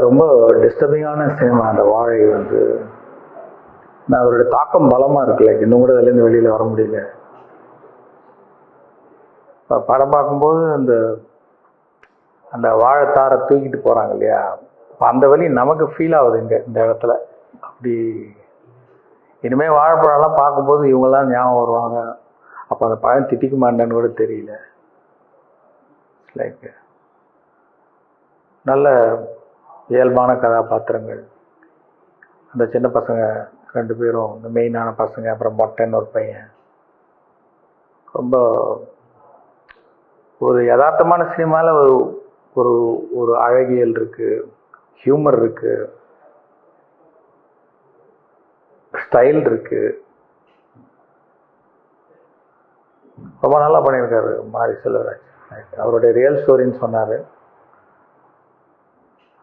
ரொம்ப டிஸ்டர்பிங்கான சினிமா அந்த வாழை வந்து. நான் அவருடைய தாக்கம் பலமாக இருக்குல்ல, இன்னும் கூட அதுலேருந்து வெளியில் வர முடியல. இப்போ படம் பார்க்கும்போது அந்த அந்த வாழைத்தாரை தூக்கிட்டு போகிறாங்க இல்லையா, இப்போ அந்த வழி நமக்கு ஃபீல் ஆகுது இந்த இடத்துல. அப்படி இனிமேல் வாழைப்பழம்லாம் பார்க்கும்போது இவங்கெல்லாம் ஞாபகம் வருவாங்க. அப்போ அந்த பழம் திட்டிக்க மாட்டேன்னு கூட தெரியல. லைக் நல்ல இயல்பான கதாபாத்திரங்கள். அந்த சின்ன பசங்க 2 பேரும், இந்த மெயினான பசங்க, அப்புறம் மொட்டைன்னு ஒரு பையன். ரொம்ப ஒரு யதார்த்தமான சினிமாவில் ஒரு ஒரு ஒரு அழகியல் இருக்குது, ஹியூமர் இருக்குது, ஸ்டைல் இருக்குது. ரொம்ப நல்லா பண்ணியிருக்காரு மாரி செல்வராஜ். அவருடைய ரியல் ஸ்டோரின்னு சொன்னார்.